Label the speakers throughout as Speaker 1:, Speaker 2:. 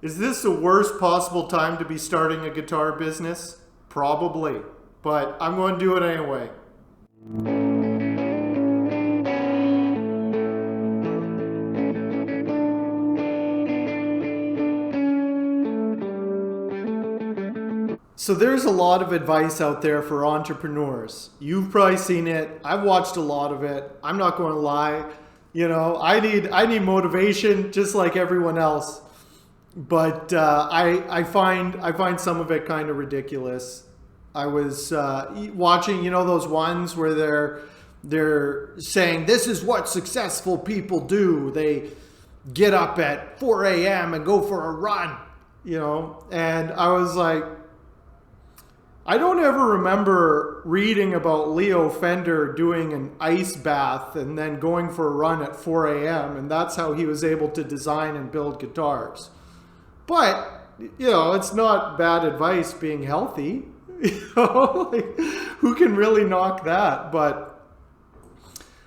Speaker 1: Is this the worst possible time to be starting a guitar business? Probably. But I'm going to do it anyway. So there's a lot of advice out there for entrepreneurs. You've probably seen it. I've watched a lot of it. I'm not going to lie. I need motivation just like everyone else. But I find some of it kind of ridiculous. I was watching, those ones where they're saying this is what successful people do. They get up at 4 a.m. and go for a run, and I was like, I don't ever remember reading about Leo Fender doing an ice bath and then going for a run at 4 a.m. and that's how he was able to design and build guitars. But, it's not bad advice being healthy. Who can really knock that? But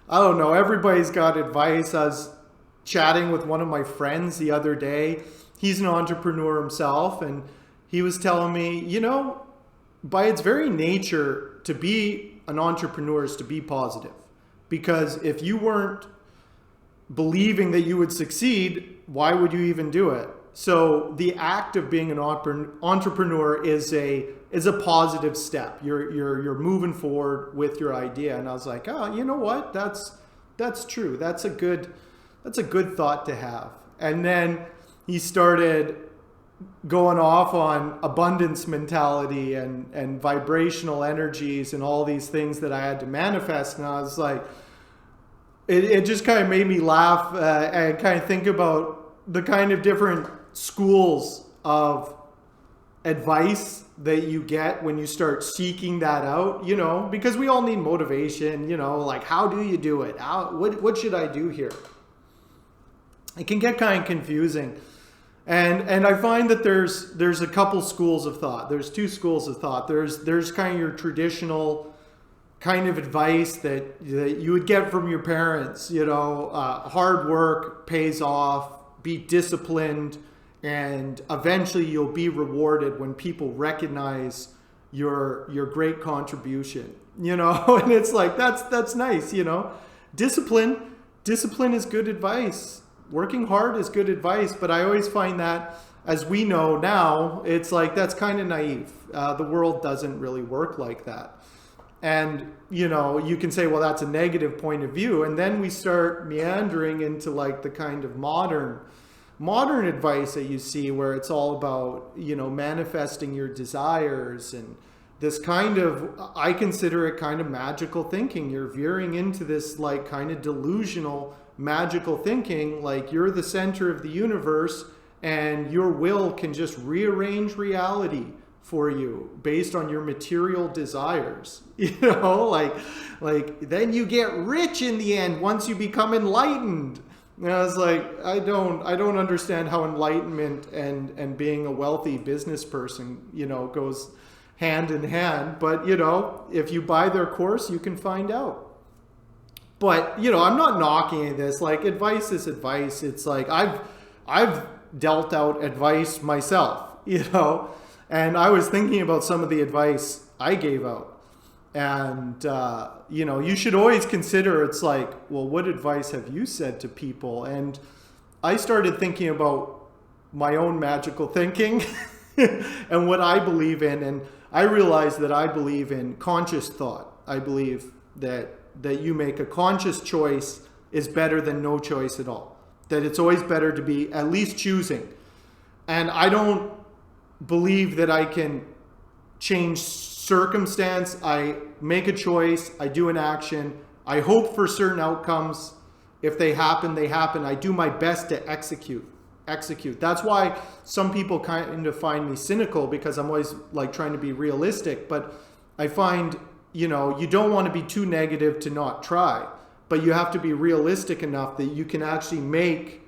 Speaker 1: I don't know. Everybody's got advice. I was chatting with one of my friends the other day. He's an entrepreneur himself, and he was telling me, by its very nature, to be an entrepreneur is to be positive. Because if you weren't believing that you would succeed, why would you even do it? So the act of being an entrepreneur is a positive step. You're moving forward with your idea. And I was like, oh, you know what? That's true. That's a good thought to have. And then he started going off on abundance mentality and vibrational energies and all these things that I had to manifest. And I was like, it just kind of made me laugh and kind of think about the kind of different schools of advice that you get when you start seeking that out, because we all need motivation, like how do you do it? What should I do here? It can get kind of confusing. And I find that there's a couple schools of thought. There's two schools of thought. There's kind of your traditional kind of advice that you would get from your parents. Hard work pays off. Be disciplined, and eventually you'll be rewarded when people recognize your great contribution. And it's like that's nice. Discipline is good advice. Working hard is good advice, but I always find that, as we know now, it's like that's kind of naive. The world doesn't really work like that. And, you can say, well, that's a negative point of view. And then we start meandering into like the kind of modern advice that you see where it's all about, manifesting your desires and this kind of, I consider it kind of magical thinking. You're veering into this like kind of delusional magical thinking, like you're the center of the universe and your will can just rearrange reality for you based on your material desires. Like then you get rich in the end once you become enlightened. And I was like, I don't understand how enlightenment and being a wealthy business person, goes hand in hand. But, if you buy their course, you can find out. But, I'm not knocking this. Like, advice is advice. It's like I've dealt out advice myself, and I was thinking about some of the advice I gave out. And, you should always consider, it's like, well, what advice have you said to people? And I started thinking about my own magical thinking and what I believe in. And I realized that I believe in conscious thought. I believe that you make a conscious choice is better than no choice at all. That it's always better to be at least choosing. And I don't believe that I can change circumstance. I make a choice, I do an action, I hope for certain outcomes. If they happen, they happen. I do my best to execute. That's why some people kind of find me cynical, because I'm always like trying to be realistic. But I find, you don't want to be too negative to not try, but you have to be realistic enough that you can actually make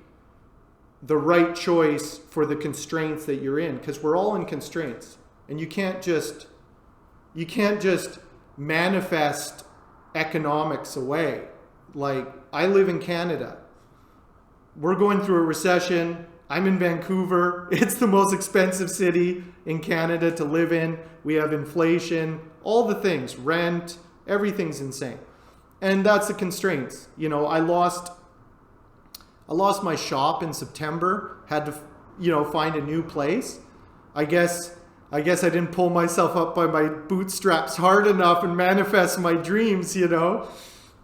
Speaker 1: the right choice for the constraints that you're in, because we're all in constraints, and you can't just manifest economics away. Like, I live in Canada. We're going through a recession. I'm in Vancouver. It's the most expensive city in Canada to live in. We have inflation, all the things, rent, everything's insane. And that's the constraints. You know, I lost my shop in September, had to, find a new place. I guess I didn't pull myself up by my bootstraps hard enough and manifest my dreams,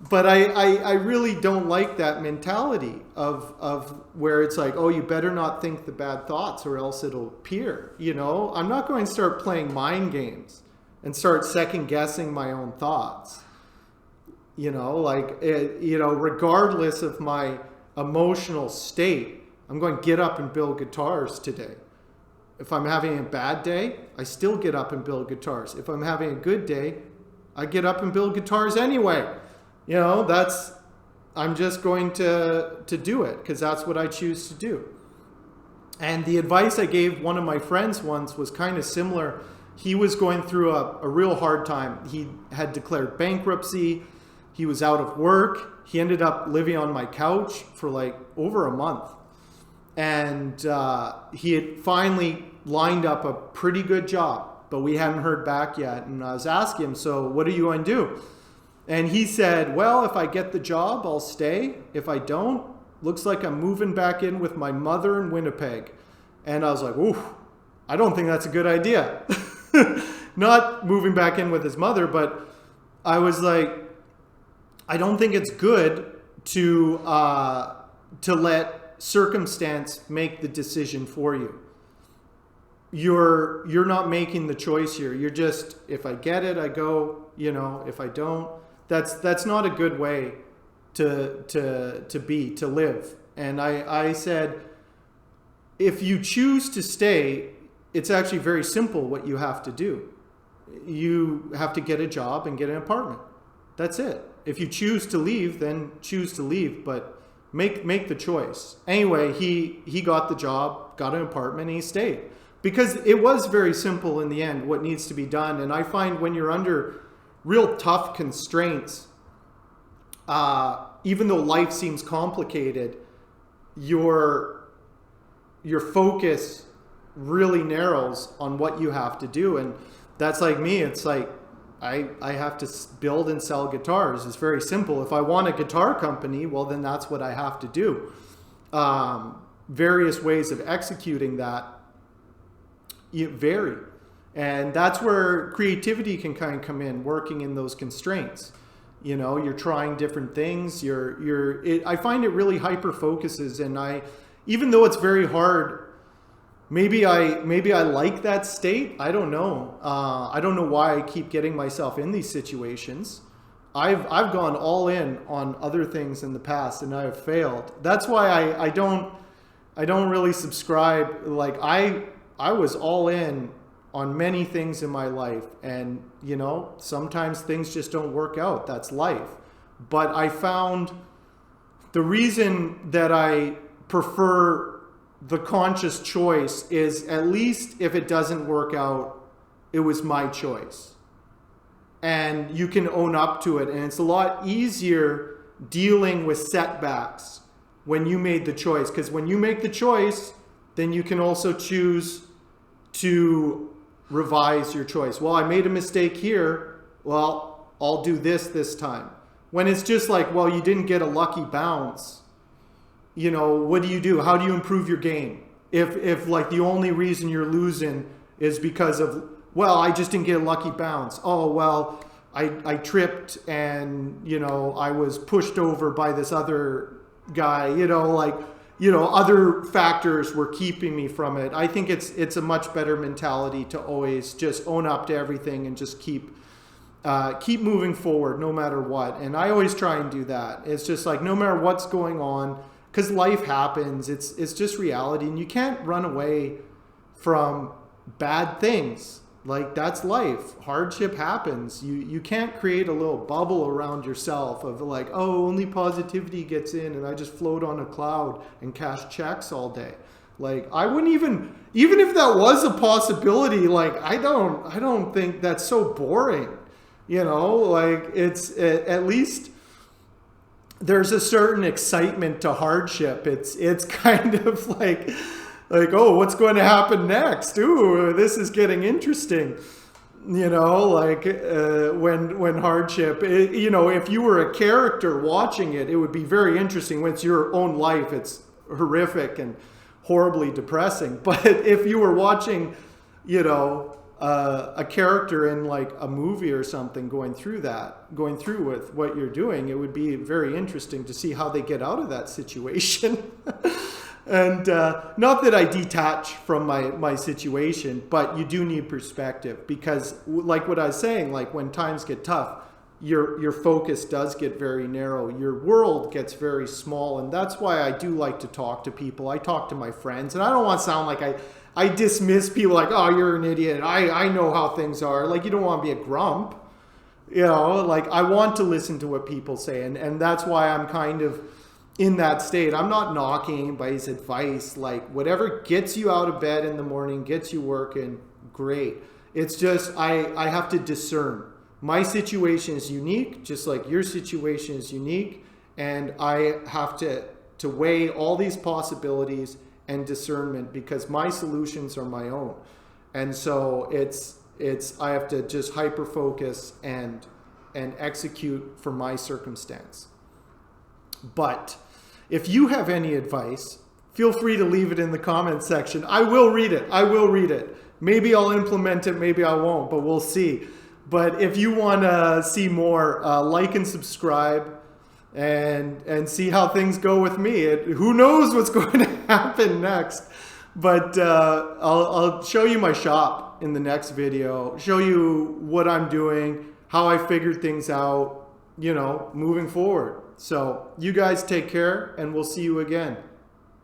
Speaker 1: But I really don't like that mentality of where it's like, oh, you better not think the bad thoughts or else it'll appear, I'm not going to start playing mind games and start second guessing my own thoughts. Regardless of my emotional state, I'm going to get up and build guitars today. If I'm having a bad day, I still get up and build guitars. If I'm having a good day, I get up and build guitars anyway. I'm just going to do it because that's what I choose to do. And the advice I gave one of my friends once was kind of similar. He was going through a real hard time. He had declared bankruptcy. He was out of work. He ended up living on my couch for like over a month. And he had finally lined up a pretty good job, but we hadn't heard back yet. And I was asking him, so what are you going to do? And he said, well, if I get the job, I'll stay. If I don't, looks like I'm moving back in with my mother in Winnipeg. And I was like, ooh, I don't think that's a good idea. Not moving back in with his mother, but I was like, I don't think it's good to let circumstance make the decision for you. You're not making the choice here. You're just, if I get it, I go, if I don't, that's not a good way to live. And I said, if you choose to stay, it's actually very simple what you have to do. You have to get a job and get an apartment. That's it. If you choose to leave, then choose to leave, but make the choice. Anyway, he got the job, got an apartment, and he stayed. Because it was very simple in the end, what needs to be done. And I find when you're under real tough constraints, even though life seems complicated, your focus really narrows on what you have to do. And that's like me. It's like, I have to build and sell guitars. It's very simple. If I want a guitar company, well, then that's what I have to do. Various ways of executing that vary. And that's where creativity can kind of come in, working in those constraints. You're trying different things. I find it really hyper focuses. And even though it's very hard, maybe I like that state. I don't know. I don't know why I keep getting myself in these situations. I've gone all in on other things in the past and I have failed. That's why I don't really subscribe. Like I was all in on many things in my life, and sometimes things just don't work out. That's life. But I found the reason that I prefer the conscious choice is, at least if it doesn't work out, it was my choice. And you can own up to it. And it's a lot easier dealing with setbacks when you made the choice. Because when you make the choice, then you can also choose to revise your choice. Well, I made a mistake here. Well, I'll do this time. When it's just like, well, you didn't get a lucky bounce. What do? How do you improve your game? If like the only reason you're losing is because of, well, I just didn't get a lucky bounce. Oh, well, I tripped and, I was pushed over by this other guy, other factors were keeping me from it. I think it's a much better mentality to always just own up to everything and just keep moving forward no matter what. And I always try and do that. It's just like, no matter what's going on, because life happens, it's just reality, and you can't run away from bad things. Like, that's life. Hardship happens. You can't create a little bubble around yourself of like, oh, only positivity gets in and I just float on a cloud and cash checks all day. Like, I wouldn't even if that was a possibility, like, I don't think that's so boring. Like, it's at least there's a certain excitement to hardship. It's kind of like, oh, what's going to happen next? Ooh, this is getting interesting. You know, like when hardship, you know, if you were a character watching it, it would be very interesting. When it's your own life, it's horrific and horribly depressing. But if you were watching, you know, a character in like a movie or something going through with what you're doing, it would be very interesting to see how they get out of that situation. And not that I detach from my situation, but you do need perspective, because like what I was saying, like when times get tough, your focus does get very narrow. Your world gets very small. And that's why I do like to talk to people. I talk to my friends, and I don't want to sound like I dismiss people like, oh, you're an idiot. I know how things are. Like, you don't want to be a grump. You know, like I want to listen to what people say. And that's why I'm kind of in that state. I'm not knocking anybody's advice. Like, whatever gets you out of bed in the morning, gets you working, great. It's just I have to discern. My situation is unique, just like your situation is unique, and I have to weigh all these possibilities and discernment, because my solutions are my own. And so I have to just hyper focus and execute for my circumstance. But if you have any advice, feel free to leave it in the comments section. I will read it. I will read it. Maybe I'll implement it, maybe I won't, but we'll see. But if you want to see more, like and subscribe and see how things go with me. Who knows what's going to happen next? But I'll show you my shop in the next video, show you what I'm doing, how I figured things out, you know, moving forward. So you guys take care, and we'll see you again.